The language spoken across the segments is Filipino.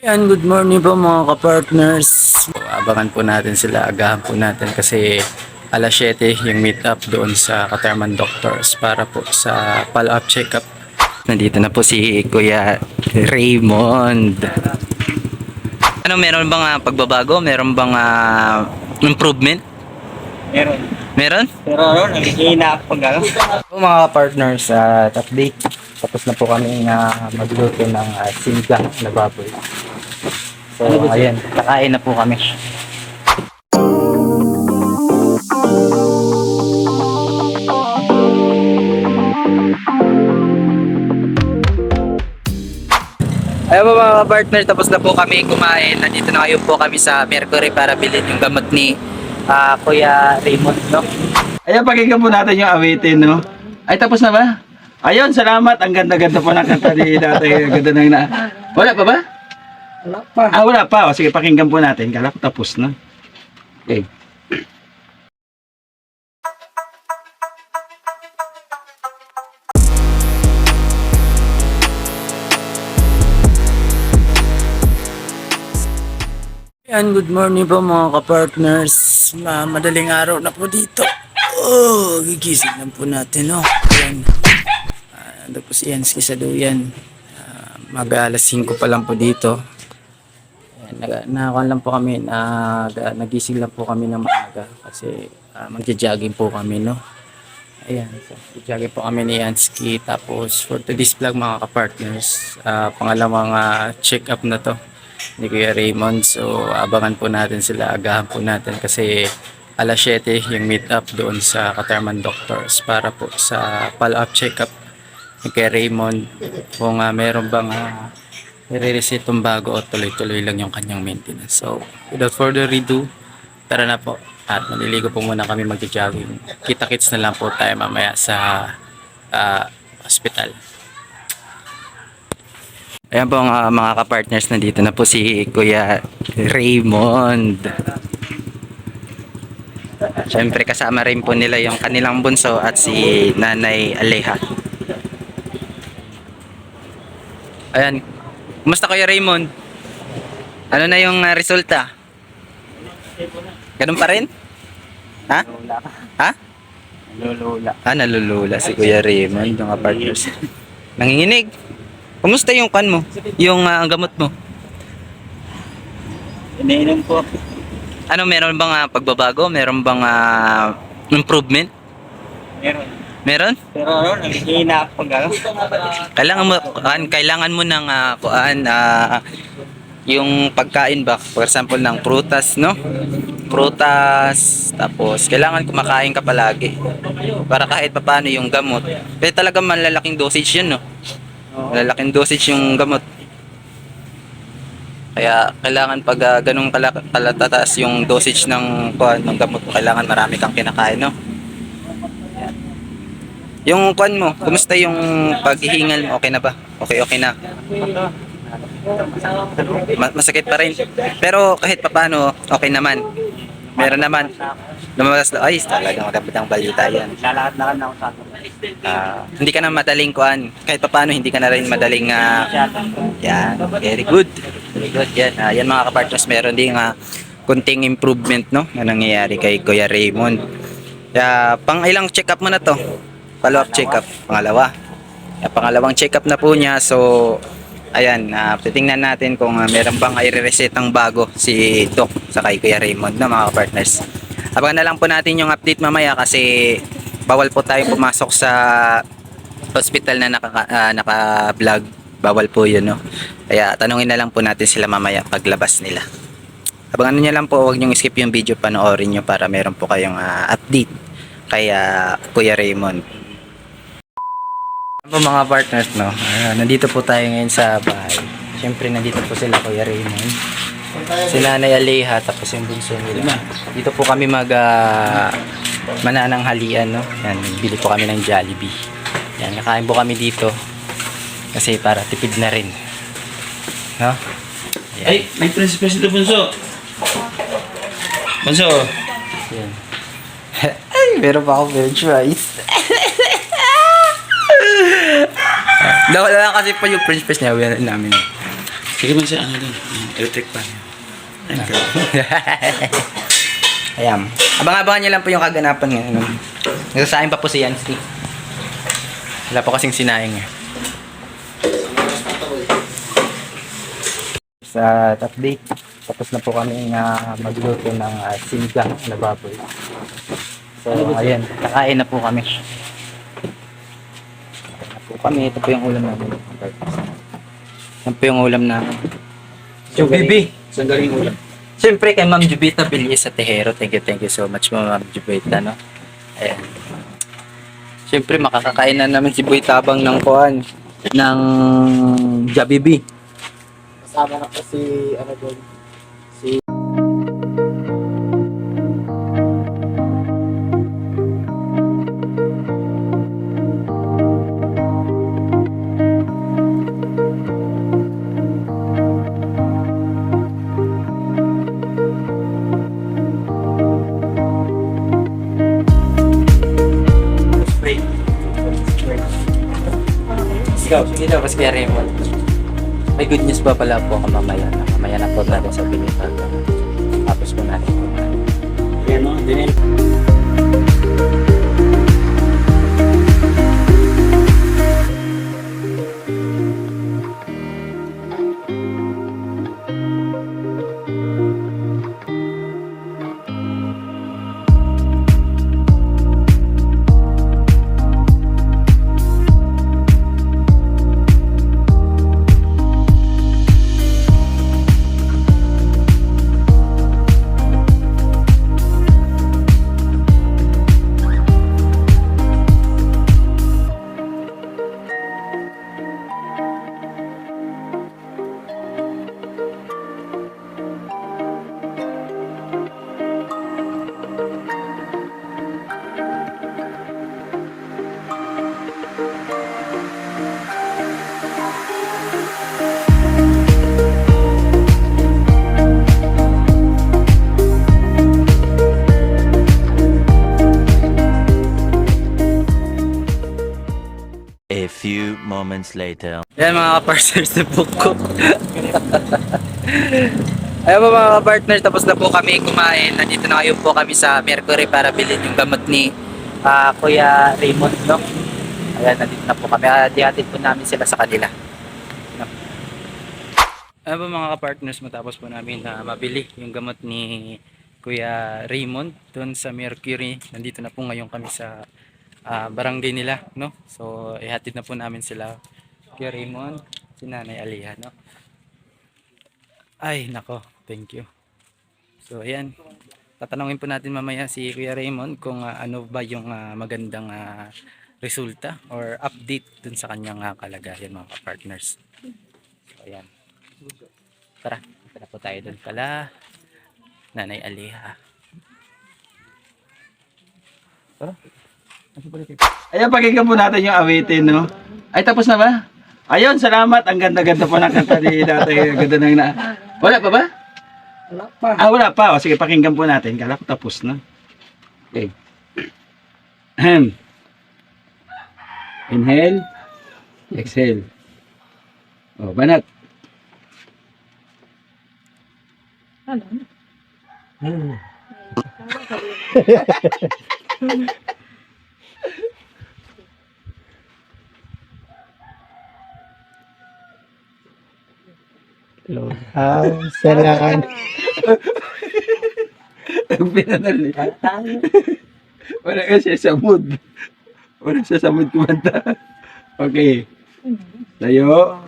Yan, good morning po mga kapartners. So, abangan po natin sila, agahan po natin kasi alas 7 yung meet up doon sa Katarman Doctors para po sa follow-up check-up. Nandito na po si Kuya Raymond. Ano, meron bang pagbabago? Meron bang improvement? Meron. Meron? Pero ano, nangihina ako pag ano. Po mga partners, at update. Tapos na po kami magluto ng sinigang na baboy. So, ayan, kakain na po kami. Ayun po mga partners, tapos na po kami kumain. Nandito na ngayon po kami sa Mercury para bilhin yung gamot ni Kuya Raymond, no? Ayan, pakinggan po natin yung awitin, no? Ay, tapos na ba? Ayun, salamat. Ang ganda-ganda po ng kanta ni Tatay. Ang ganda ng Wala pa ba? Wala pa. Wala pa. O, sige, pakinggan po natin. Kala ko tapos na. Okay. Yan, good morning po mga kapartners. Madaling araw na po dito. Oh, gigising lang po natin, no? Yan. Ando po si Yansky sa duyan. Mag-alas 5 pa lang po dito. Nakakuan lang po kami, nagising lang po kami ng maaga kasi magja-jogging po kami, no? Ayan, so jogging po kami ni Yansky. Tapos for today's vlog mga kapartners, pangalawang check-up na to ni Kuya Raymond. So abangan po natin sila, agahan po natin kasi alas 7 yung meet up doon sa Katarman Doctors para po sa follow-up check-up ni Kuya Raymond kung meron bang nire-resetong bago o tuloy-tuloy lang yung kanyang maintenance. So without further ado, tara na po at maliligo po muna kami magja-jogging. Kita-kits na lang po tayo mamaya sa hospital. Ayan po mga kapartners, nandito na po si Kuya Raymond. Siyempre kasama rin po nila yung kanilang bunso at si Nanay Aleha. Ayan, kumusta Kuya Raymond? Ano na yung resulta? Ganun pa rin? Ha? Ha? Lulula. Nalulula si Kuya Raymond, mga partners. Nanginginig. Kumusta yung kan mo? Yung gamot mo? Iniinom po. Ano, meron bang pagbabago? Meron bang improvement? Meron. Meron? Pero ano, nangihina ako pag ano. Kailangan mo ng yung pagkain ba? For example ng prutas, no? Prutas, tapos kailangan kumakain ka palagi. Para kahit papaano yung gamot. Pero talagang malalaking dosage yun, no? Malalaking dosage yung gamot. Kaya kailangan pag ganung kalataas yung dosage ng gamot, kailangan marami kang kinakain, no? Yan. Yung kuan mo, kumusta yung paghihingal mo? Okay na ba? Okay na. Masakit pa rin. Pero kahit papaano, okay naman. Meron naman. Lumabas na, ay, talagang magandang balita yan. Lalakad-lakad na ako sa akin. Hindi ka na madaling kuan. Kahit papaano, hindi ka na rin madaling yan, very good. Very good, yan. Yan mga kapartners, meron din kunting improvement, no, na nangyayari kay Kuya Raymond. Kaya, pang ilang check-up mo na to? Follow-up check-up. Pangalawa. Pangalawang check-up na po niya. So, ayan, titingnan natin kung meron bang i-resetang bago si Doc sa kay Kuya Raymond, no, mga partners. Abangan na lang po natin yung update mamaya kasi bawal po tayong pumasok sa hospital na naka-vlog. Bawal po yun, no. Kaya tanungin na lang po natin sila mamaya paglabas nila. Abangan niyo lang po, huwag niyo skip yung video, panoorin niyo para meron po kayong update kay Kuya Raymond. Po mga partners, no, nandito po tayo ngayon sa bahay. Siyempre nandito po sila Kuya Raymond, si Nanay Aleha, tapos yung bunso nila. Dito po kami manananghalian, no. Yan, bili po kami ng Jollibee. Yan, nakain po kami dito kasi para tipid na rin, no. Yan. Ay, may prinsipes ito, Bunso. Bunso. Yan. Ay, meron pa ako french fries. Dawala lang kasi po yung french fries niya namin. Sige man siya, ano doon? Electric fan. Ayun ka. Ayan. Abang-abangan niyo lang po yung kaganapan ngayon. Nagsasaing pa po si Yansky. Wala po kasing sinaing eh. Sa update, tapos na po kami magluto ng sinigang na baboy. So, ayan. Kakain na po kami. Kakain na po kami. Ito po yung ulam namin. Yan po yung ulam namin. Jubibi. Saan galing ulam? Siyempre kay Ma'am Jubita Bilis sa Tejero. Thank you so much Ma'am Jubita, no? Ayan. Siyempre makakakain na namin si Boy Tabang ng kuhan ng Jollibee. Kasama na po si, ano doon, si... Sige daw, mas kaya Raymond. May good news pa pala po ako mamaya. Mamaya na po natin sa Binita. Tapos po natin po. Yan o, din. A few moments later. Yan mga ka-partners na po ko. Ayan po mga ka-partners, tapos na po kami kumain. Nandito na kayo po kami sa Mercury para bilhin yung gamot ni Kuya Raymond, no? Ayan, nandito na po kami. Dihatid po namin sila sa kanila. No? Ayan po mga ka-partners, matapos po namin na mabili yung gamot ni Kuya Raymond doon sa Mercury. Nandito na po ngayon kami sa barangay nila, no? So, ihatid na po namin sila Kuya Raymond, si Nanay Aliha, no? Ay, nako, thank you. So, ayan. Tatanungin po natin mamaya si Kuya Raymond kung ano ba yung magandang resulta or update dun sa kanyang kalagayan, mga ka-partners. So, ayan. Tara, tara po tayo dun kala Nanay Aliha. Tara. Ayan, pakinggan po natin yung awitin, no? Ay, tapos na ba? Ayun, salamat. Ang ganda-ganda po ng kanta ni Tatay. Ang ganda ng na... Wala pa ba? Wala pa. Ah, wala pa. O, sige, pakinggan po natin. Kala ko tapos na. Okay. Ahem. Inhale. Exhale. O, banat. Salakan. Ang pinanali. Wala kasi sa mood. Wala siya sa mood kumanta. Okay. Tayo.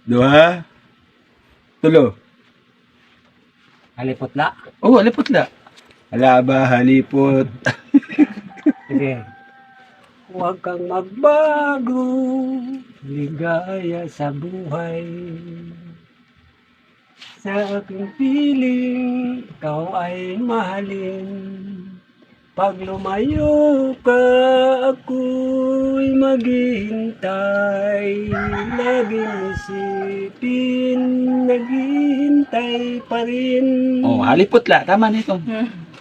Dua. Tulo. Halipot na. Oh, halipot la. Halaba, halipot. Sige. Huwag kang magbago, ligaya sa buhay. Sa aking piling, ikaw ay mahalin. Pag lumayo ka, ako'y maghihintay. Laging isipin, naghihintay pa rin. Oh, halipot la. Tama nito.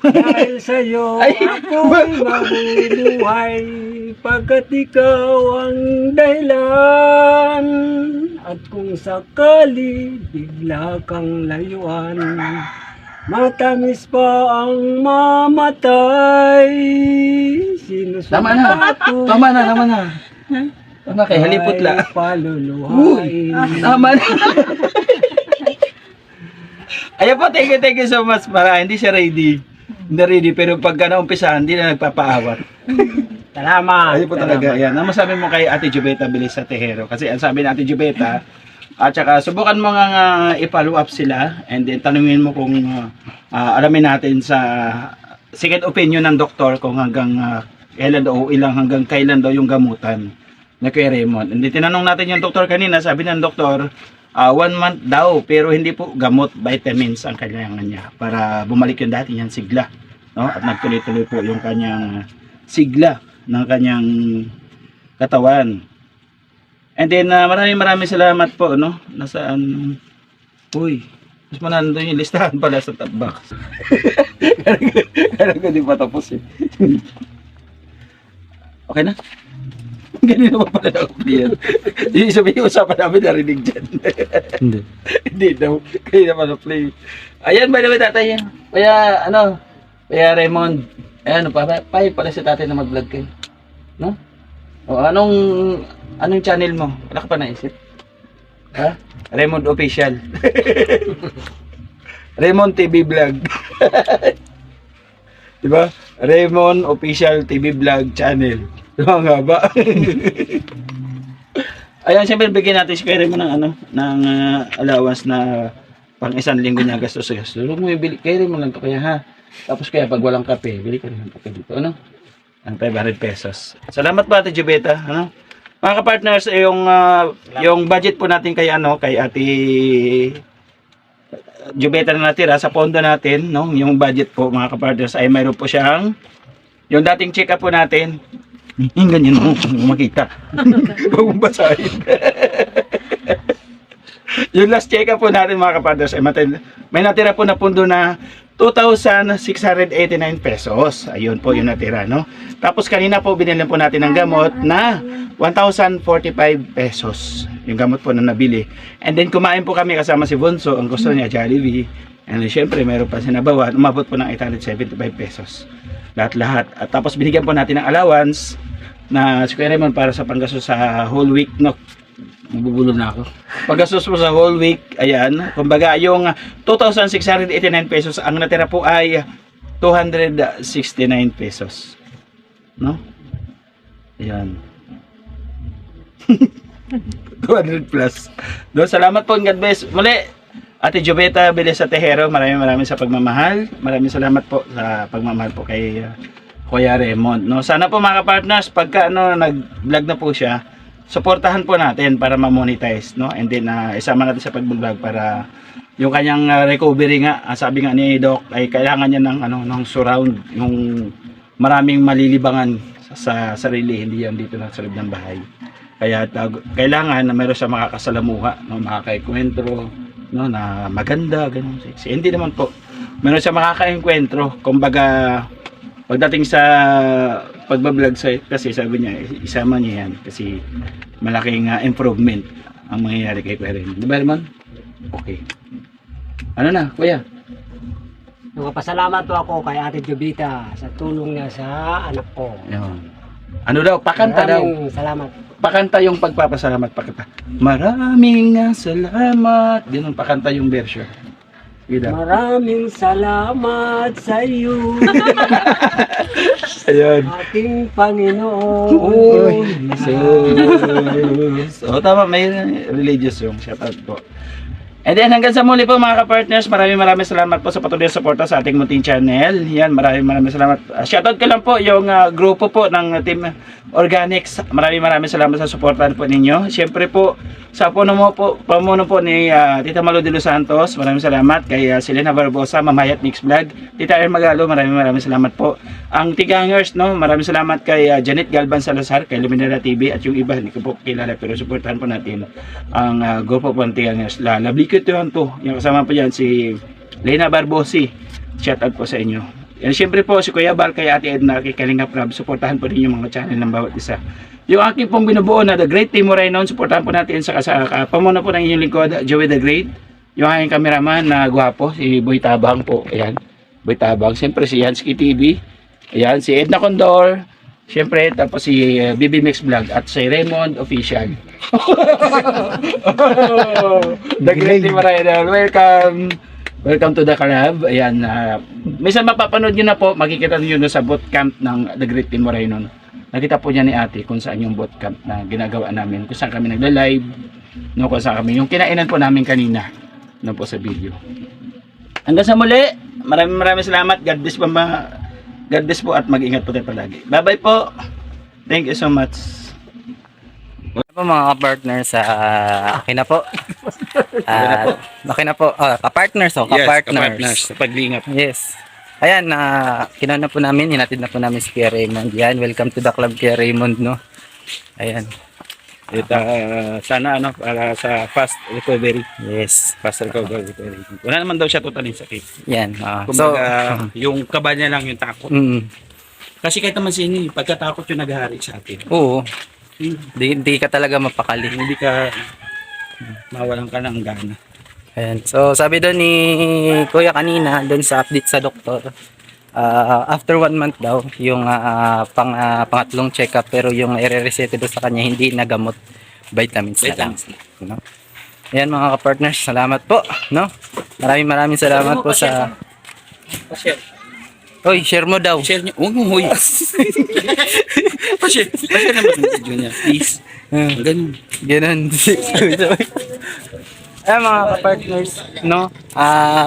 Dahil sa'yo, Ay, ako'y mabubuhay. Pagkat ikaw ang dahilan. at kung sakali bigla kang layuan, matamis pa ang mamatay. Tama na. Tama na. Tama kay halipot la. Paluluhain. Tama na. Ayan po, thank you so much. Hindi siya ready. Hindi ready, pero pagka naumpisahan, hindi na nagpapaawat. Salamat. Ayun po talaga. Yan. Ang masabi mo kay Ate Jubeta bilis sa Tejero. Kasi ang sabi ni Ate Jubeta, at saka subukan mo nga i-follow up sila and then tanungin mo kung alamin natin sa second opinion ng doktor kung hanggang kailan daw hanggang kailan daw yung gamutan na kay Raymond. And then tinanong natin yung doktor kanina, sabi ng doktor, 1 month daw pero hindi po gamot, vitamins ang kailangan niya para bumalik yung dati niyang sigla. No? At nagtuloy-tuloy po yung kanyang sigla ng kanyang katawan. And then maraming salamat po, no? Nasaan? Uy, mas manandun yung listahan pala sa top box. Kaya ko di pa tapos eh. Okay na? Ganun naman pala na clear. Yung sabihin, usapan namin narinig dyan. Hindi. Hindi daw. Kaya naman na-play. Ayan, by the way, tatay. Kaya, Kaya Raymond, pala si tatay na mag-vlog kayo. No? O, anong channel mo? Wala ka pa naisip? Ha? Raymond Official. Raymond TV Vlog. Diba? Raymond Official TV Vlog Channel. Diba nga ba? Ayan, siyempre bigyan natin si Kuya Raymond ng allowance na pang isang linggo niya gastos. Huwag mo ibili, Kuya Raymond lang to kaya ha. Tapos kaya pag walang kape, bili ka rin ng kape dito. Ano? Ang 500 pesos. Salamat po Ate Jubeta. Mga ka-partners, yung budget po natin kay Ate Jubeta na natira sa pondo natin, no? Yung budget po mga ka-partners ay mayroon po siyang yung dating check up po natin. Ganyan mo, makita. Huwag mong basahin. Yung last check up po natin mga ka-partners ay may natira po na pondo na 2,689 pesos. Ayun po yung natira, no? Tapos kanina po binili po natin ng gamot na 1,045 pesos. Yung gamot po na nabili. And then kumain po kami kasama si Bonso. Ang gusto niya, Jollibee. And then syempre meron pa sinabawan. Umabot po ng 875 pesos. Lahat-lahat. At tapos binigyan po natin ng allowance na si Kuya Raymond para sa panggastos sa whole week, no? Nabubulol na ako. Paggastos po sa whole week, ayan. Kumbaga, yung 2,689 pesos, ang natira po ay 269 pesos. No? Ayan. 200 plus. Do, salamat po. God bless. Muli, Ate Jubeta Bilis sa Tejero, maraming sa pagmamahal. Maraming salamat po sa pagmamahal po kay Kuya Raymond. No? Sana po mga partners, pagka nag-vlog na po siya, suportahan po natin para ma-monetize, no? And then isama natin sa pag-vlog para yung kanyang recovery nga, sabi nga ni Doc ay kailangan niya ng surround, yung maraming malilibangan sa sarili, hindi yan dito lang sa loob ng bahay. Kaya kailangan na meron siya makakasalamuha, no? Makakaenkwentro, no? Na maganda, ganun sexy. Hindi naman po. Meron siya makakaenkwentro, kumbaga pagdating sa pagbablog kasi sabi niya, isama niya yan kasi malaking improvement ang mangyayari kay Kuya Raymond. Diba Raymond? Okay. Ano na, Kuya? Nagpasalamat po ako kay Ate Jubita sa tulong niya sa anak ko. Yun. Ano daw? Pakanta daw. Maraming salamat. Pakanta yung pagpapasalamat. Pakanta. Maraming salamat. Ganun, pakanta yung version. Gida. Maraming salamat sa iyo, Ayun. ating Panginoon. Uy, so, tama, may religious yung shoutout po. And then hanggang sa muli po mga ka-partners, maraming salamat po sa patuloy na suporta sa ating munting channel. Yan, maraming salamat. Shoutout ko lang po yung grupo po ng Team Organics. Maraming salamat sa suportahan po ninyo. Siyempre po sa pamuno po ni Tita Malu de los Santos, maraming salamat kay Selena Barbosa, Mamayat Mix Vlog, Tita Erin Magalo, maraming salamat po. Ang Tigangers, no, maraming salamat kay Janet Galban Salazar, kay Luminara TV at yung iba hindi ko po kilala pero suportahan po natin ang grupo po ng Tigangers. Lablikot yun to. Yung kasama po dyan si Lena Barbosi. Shout out po sa inyo. Yan, siyempre po, si Kuya Bal, kay Ate Edna, kay Kalinga Prab, supportahan po din yung mga channel ng bawat isa. Yung aking pong binubuo na The Great Team Moreno, supportahan po natin sa pamuna po ng inyong lingkod, Joey The Great. Yung aking kameraman na gwapo, si Boy Tabang po. Ayan, Boy Tabang. Siyempre si Yansky TV. Ayan, si Edna Condor. Siyempre, tapos si BB Mix Vlog at si Raymond Official. The Great Team Moreno, welcome! Welcome to the club. Ayan, minsan mapapanood nyo na po, makikita nyo na sa bootcamp ng The Great Team Moreno. Nakita po niya ni ate kung saan yung bootcamp na ginagawa namin, kung saan kami nagla-live, no, kung saan kami, yung kinainan po namin kanina, no, po sa video. Hanggang sa muli, maraming salamat. God bless po, God bless po at mag-ingat po tayo palagi. Bye-bye po. Thank you so much. Wala po mga ka-partners, okay na po. Okay na po. Ka-partners, ka-partners. sa paglingap. Yes. Ayan, kinana po namin, hinatid na po namin si Kuya Raymond. Yan, welcome to the club, Kuya Raymond, no? Ayan. Sana para sa fast recovery. Yes. Fast recovery. Wala naman daw siya totaling sakit. Yan. Kumbaga, yung kaba niya lang yung takot. Mm, Kasi kahit naman sini, pagkatakot yung naghahari sa atin. oo. Di ka talaga mapakali. Hindi ka mawalan ka ng gana. Ayan. So, sabi doon ni Kuya kanina, doon sa update sa doktor, after 1 month daw, yung pangatlong check-up, pero yung i-reset doon sa kanya, hindi na gamot, vitamins na lang. No? Ayan mga ka-partners, salamat po. No? Maraming salamat po sa... Hoy, share mo daw. Share niyo. Huwag mo huy. Pa-share naman yung video niya. Please. Ganun. Ganun. Ayan mga ka-partners, no?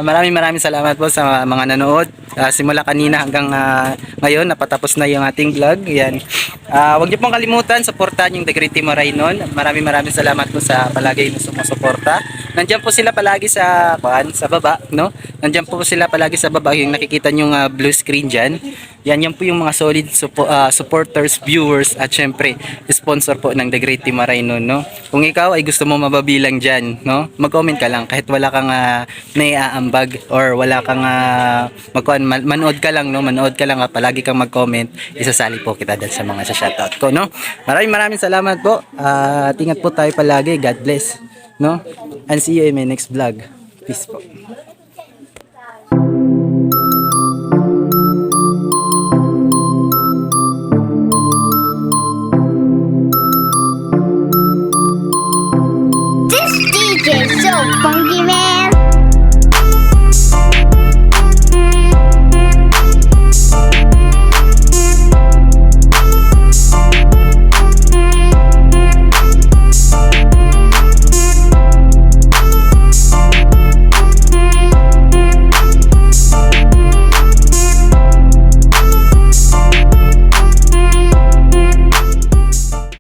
Maraming salamat po sa mga nanood. Simula kanina hanggang ngayon, napatapos na yung ating vlog. Yan. Huwag niyo pong kalimutan, supportahan yung The Great Team Moreno. Maraming salamat po sa palagi na sumusuporta. Nandiyan po sila palagi sa baba, no? Nandiyan po sila palagi sa baba, yung nakikita yung blue screen dyan. Yan po yung mga solid supporters, viewers, at syempre, sponsor po ng The Great Team Moreno, no? Kung ikaw ay gusto mo mababilang dyan, no? Mag-comment ka lang kahit wala kang naiaambag or wala kang manood ka lang, no? Manood ka lang, palagi kang mag-comment, isasali po kita dyan sa mga shoutout ko, no? Maraming salamat po. Ingat po tayo palagi. God bless, no? And see you in my next vlog. Peace po.